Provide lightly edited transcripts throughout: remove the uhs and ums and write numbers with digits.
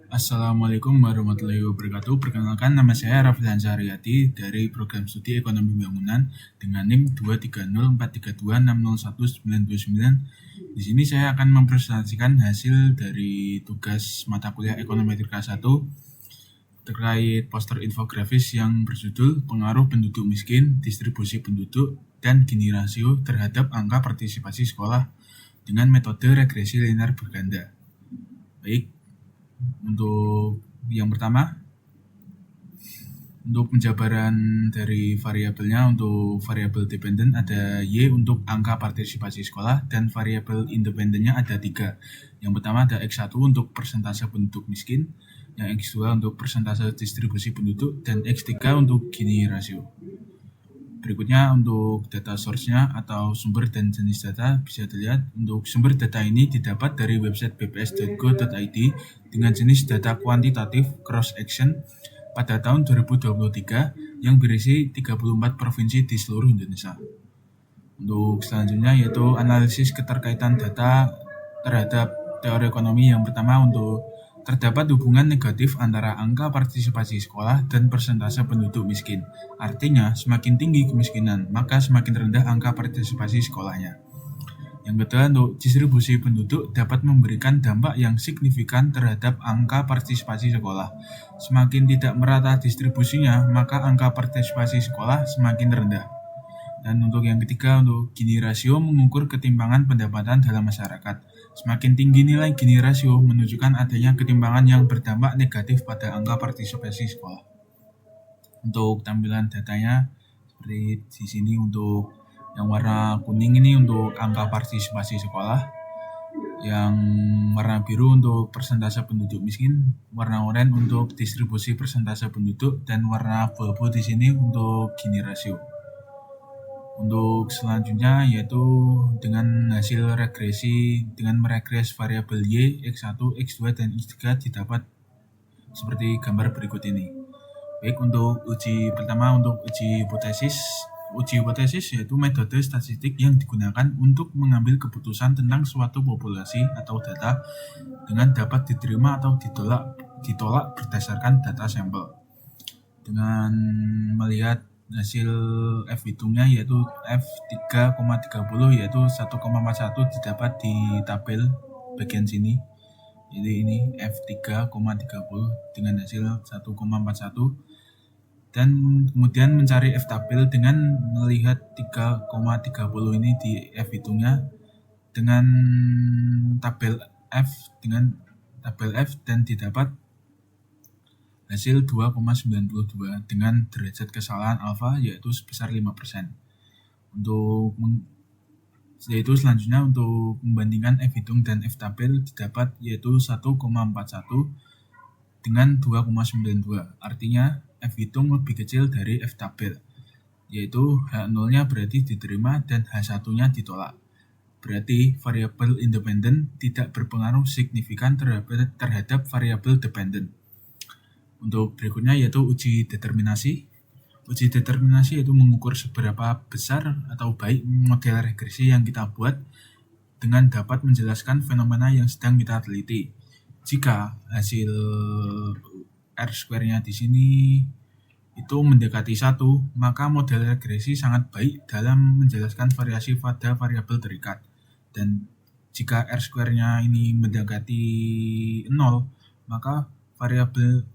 Assalamualaikum warahmatullahi wabarakatuh. Perkenalkan, nama saya Raffian Syariati dari Program Studi Ekonomi Bangunan dengan NIM 23043260199. Di sini saya akan mempresentasikan hasil dari tugas mata kuliah Ekonometrika 1 terkait poster infografis yang berjudul Pengaruh Penduduk Miskin, Distribusi Penduduk, dan Gini Rasio terhadap Angka Partisipasi Sekolah dengan metode regresi linear berganda. Baik, untuk yang pertama, untuk penjabaran dari variabelnya, untuk variabel dependen ada Y untuk angka partisipasi sekolah, dan variabel independennya ada 3. Yang pertama ada X1 untuk persentase penduduk miskin, yang X2 untuk persentase distribusi penduduk, dan X3 untuk Gini rasio. Berikutnya untuk data source-nya atau sumber dan jenis data bisa dilihat. Untuk sumber data ini didapat dari website bps.go.id dengan jenis data kuantitatif cross-section pada tahun 2023 yang berisi 34 provinsi di seluruh Indonesia. Untuk selanjutnya yaitu analisis keterkaitan data terhadap teori ekonomi. Yang pertama, untuk terdapat hubungan negatif antara angka partisipasi sekolah dan persentase penduduk miskin. Artinya, semakin tinggi kemiskinan, maka semakin rendah angka partisipasi sekolahnya. Yang kedua, untuk distribusi penduduk dapat memberikan dampak yang signifikan terhadap angka partisipasi sekolah. Semakin tidak merata distribusinya, maka angka partisipasi sekolah semakin rendah. Dan untuk yang ketiga, untuk Gini rasio mengukur ketimpangan pendapatan dalam masyarakat. Semakin tinggi nilai Gini rasio menunjukkan adanya ketimpangan yang berdampak negatif pada angka partisipasi sekolah. Untuk tampilan datanya seperti di sini, untuk yang warna kuning ini untuk angka partisipasi sekolah, yang warna biru untuk persentase penduduk miskin, warna oranye untuk distribusi persentase penduduk, dan warna abu-abu di sini untuk Gini rasio. Untuk selanjutnya yaitu dengan hasil regresi dengan meregres variabel Y, X1, X2, dan X3 didapat seperti gambar berikut ini. Baik, untuk uji pertama, untuk uji hipotesis. Uji hipotesis yaitu metode statistik yang digunakan untuk mengambil keputusan tentang suatu populasi atau data dengan dapat diterima atau ditolak berdasarkan data sampel. Dengan melihat hasil F hitungnya yaitu F3,30 yaitu 1,41 didapat di tabel bagian sini. Jadi ini F3,30 dengan hasil 1,41, dan kemudian mencari F tabel dengan melihat 3,30 ini di F hitungnya dengan tabel F dan didapat hasil 2,92 dengan derajat kesalahan alfa yaitu sebesar 5%. Yaitu selanjutnya untuk membandingkan F hitung dan F tabel didapat yaitu 1,41 dengan 2,92. Artinya F hitung lebih kecil dari F tabel, yaitu H0-nya berarti diterima dan H1-nya ditolak. Berarti variabel independen tidak berpengaruh signifikan terhadap variabel dependen. Untuk berikutnya yaitu uji determinasi. Uji determinasi yaitu mengukur seberapa besar atau baik model regresi yang kita buat dengan dapat menjelaskan fenomena yang sedang kita teliti. Jika hasil R-square-nya di sini itu mendekati 1, maka model regresi sangat baik dalam menjelaskan variasi pada variabel terikat. Dan jika R-square-nya ini mendekati 0, maka model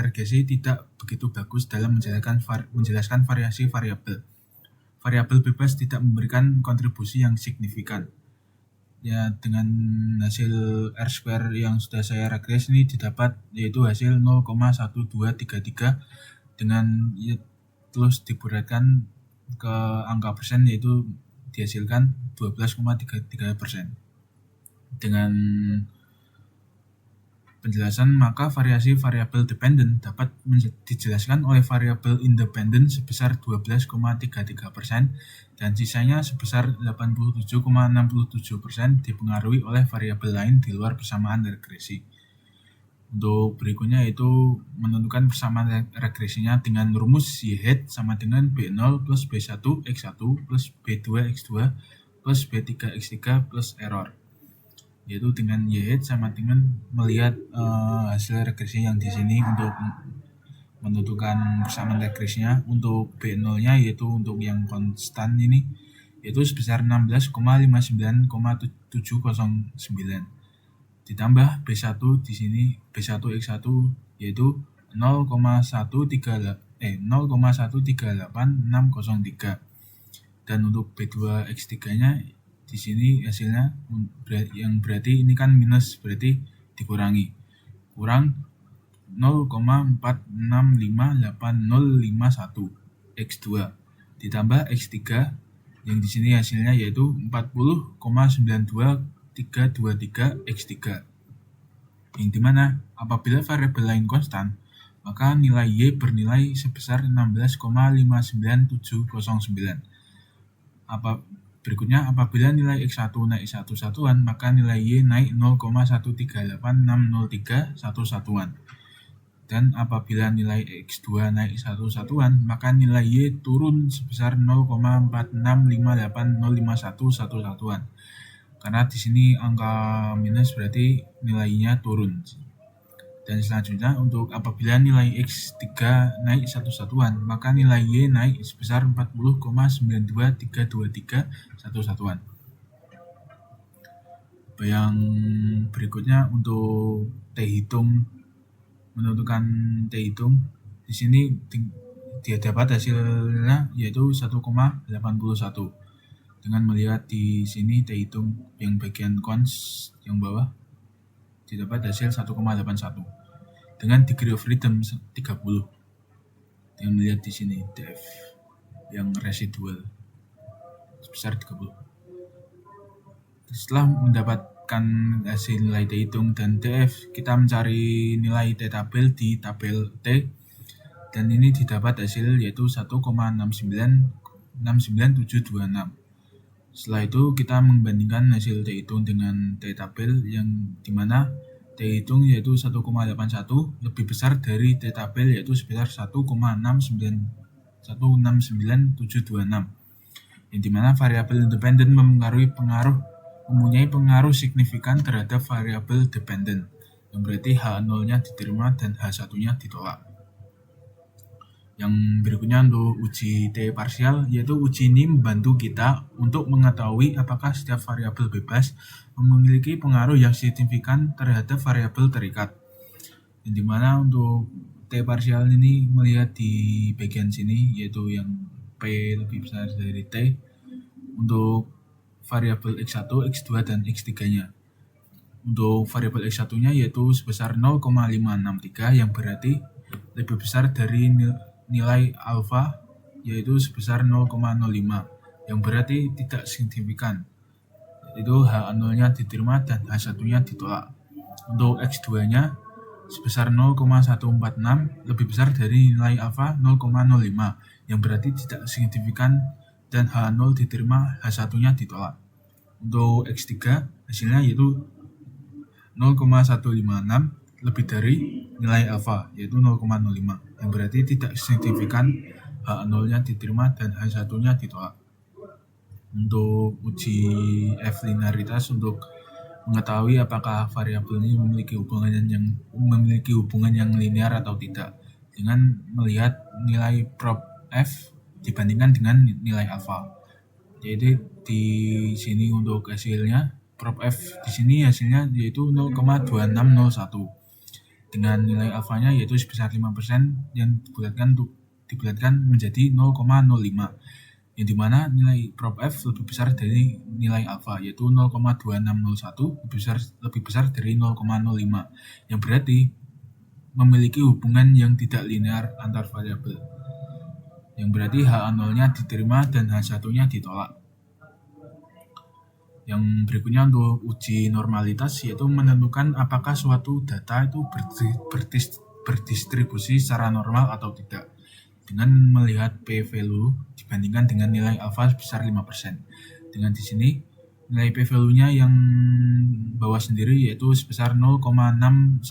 regresi tidak begitu bagus dalam menjelaskan variasi variabel. Variabel bebas tidak memberikan kontribusi yang signifikan. Ya, dengan hasil R-square yang sudah saya regres ini didapat yaitu hasil 0,1233 dengan terus dibulatkan ke angka persen yaitu dihasilkan 12,33%. Dengan penjelasan, maka variasi variabel dependen dapat dijelaskan oleh variabel independen sebesar 12,33% dan sisanya sebesar 87,67% dipengaruhi oleh variabel lain di luar persamaan regresi. Untuk berikutnya yaitu menentukan persamaan regresinya dengan rumus Y hat sama dengan B0 plus B1 X1 plus B2 X2 plus B3X3 plus error, yaitu dengan YH sama dengan melihat hasil regresi yang di sini untuk menentukan persamaan regresinya. Untuk B0-nya yaitu untuk yang konstan ini yaitu sebesar 16,59,709 ditambah B1 di sini B1X1 yaitu 0,138,603 dan untuk B2X3-nya di sini hasilnya yang berarti ini kan minus, berarti dikurangi kurang 0,465851 X2 ditambah X3 yang di sini hasilnya yaitu 40,92323 X3, yang dimana apabila variabel lain konstan maka nilai Y bernilai sebesar 16,59709. Berikutnya, apabila nilai X1 naik 1 satuan, maka nilai Y naik 0,1386031 satuan. Dan apabila nilai X2 naik 1 satuan, maka nilai Y turun sebesar 0,4658051 satuan. Karena di sini angka minus berarti nilainya turun. Dan selanjutnya, untuk apabila nilai X3 naik 1 satuan, maka nilai Y naik sebesar 40,92323 satuan. Yang berikutnya untuk T hitung, menentukan T hitung, di sini dia dapat hasilnya yaitu 1,81. Dengan melihat di sini T hitung yang bagian cons yang bawah didapat hasil 1,81 dengan degree of freedom 30. Dengan melihat di sini df yang residual sebesar 30. Setelah mendapatkan hasil nilai T hitung dan df, kita mencari nilai T tabel di tabel T, dan ini didapat hasil yaitu 1,69726. Setelah itu kita membandingkan hasil T hitung dengan T tabel, yang dimana T hitung yaitu 1,81 lebih besar dari T tabel yaitu sebesar 1,69726, yang dimana variabel independen mempunyai pengaruh signifikan terhadap variabel dependen, yang berarti H0-nya diterima dan H1-nya ditolak. Yang berikutnya untuk uji T parsial, yaitu uji ini membantu kita untuk mengetahui apakah setiap variabel bebas memiliki pengaruh yang signifikan terhadap variabel terikat. Yang dimana untuk T parsial ini melihat di bagian sini yaitu yang P lebih besar dari T untuk variabel X1, X2, dan X3-nya. Untuk variabel X1-nya yaitu sebesar 0,563 yang berarti lebih besar dari nilai alfa yaitu sebesar 0,05 yang berarti tidak signifikan, itu H0-nya diterima dan H1-nya ditolak. Untuk X2-nya sebesar 0,146 lebih besar dari nilai alfa 0,05 yang berarti tidak signifikan dan H0 diterima, H1-nya ditolak. Untuk X3 hasilnya yaitu 0,156 lebih dari nilai alfa yaitu 0,05 yang berarti tidak signifikan, H0-nya diterima dan H1-nya ditolak. Untuk uji F linearitas untuk mengetahui apakah variabel ini memiliki hubungan yang linear atau tidak dengan melihat nilai prop F dibandingkan dengan nilai alfa. Jadi di sini untuk hasilnya prop F di sini hasilnya yaitu 0,2601 dengan nilai alfanya yaitu sebesar 5% yang dibulatkan menjadi 0,05, yang dimana nilai prop F lebih besar dari nilai alfa yaitu 0,2601 lebih besar dari 0,05 yang berarti memiliki hubungan yang tidak linear antar variabel, yang berarti H0-nya diterima dan H1-nya ditolak. Yang berikutnya untuk uji normalitas yaitu menentukan apakah suatu data itu berdistribusi secara normal atau tidak dengan melihat p-value dibandingkan dengan nilai alfa sebesar 5%. Dengan di sini nilai p-value-nya yang bawah sendiri yaitu sebesar 0,610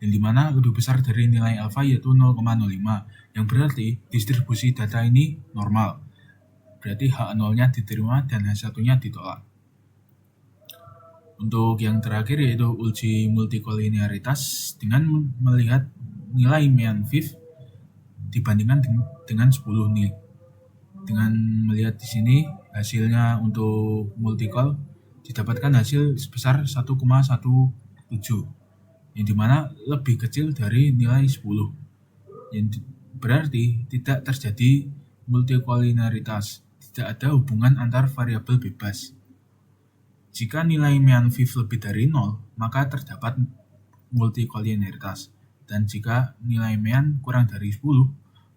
yang dimana lebih besar dari nilai alfa yaitu 0,05 yang berarti distribusi data ini normal. berarti H0-nya diterima dan H1-nya ditolak. Untuk yang terakhir yaitu uji multikolinearitas dengan melihat nilai mean fifth dibandingkan dengan 10 nih. Dengan melihat di sini hasilnya untuk multikol didapatkan hasil sebesar 1,17 yang dimana lebih kecil dari nilai 10. Yang berarti tidak terjadi multikolinearitas, tidak ada hubungan antar variabel bebas. Jika nilai mean fifth lebih dari 0, maka terdapat multikolinearitas. Dan jika nilai mean kurang dari 10,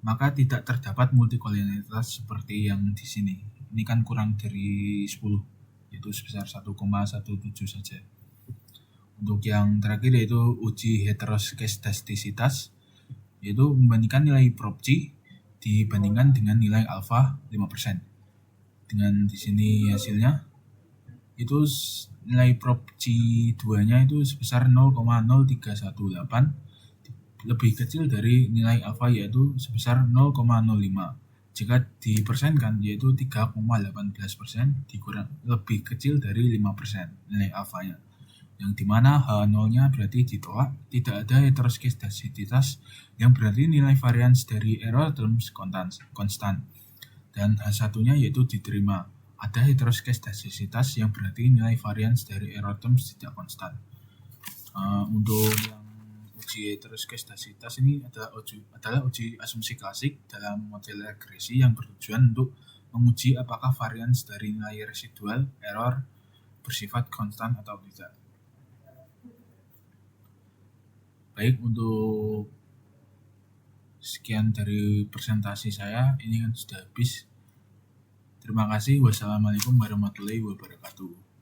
maka tidak terdapat multikolinearitas seperti yang di sini. Ini kan kurang dari 10, yaitu sebesar 1,17 saja. Untuk yang terakhir yaitu uji heteroskedastisitas, yaitu membandingkan nilai prop G dibandingkan dengan nilai alfa 5%. Dengan di sini hasilnya itu nilai prop C2-nya itu sebesar 0,0318, lebih kecil dari nilai alfa yaitu sebesar 0,05. Jika dipersenkan yaitu 3,18%, lebih kecil dari 5% nilai alfanya. Yang dimana H0-nya berarti ditolak, tidak ada heteroskedastisitas yang berarti nilai varians dari error terms konstan. Dan H1-nya yaitu diterima. Ada heteroskedastisitas yang berarti nilai varians dari error terms tidak konstan. Untuk yang uji heteroskedastisitas ini adalah uji asumsi klasik dalam model regresi yang bertujuan untuk menguji apakah varians dari nilai residual error bersifat konstan atau tidak. Baik, untuk sekian dari presentasi saya, ini kan sudah habis. Terima kasih. Wassalamualaikum warahmatullahi wabarakatuh.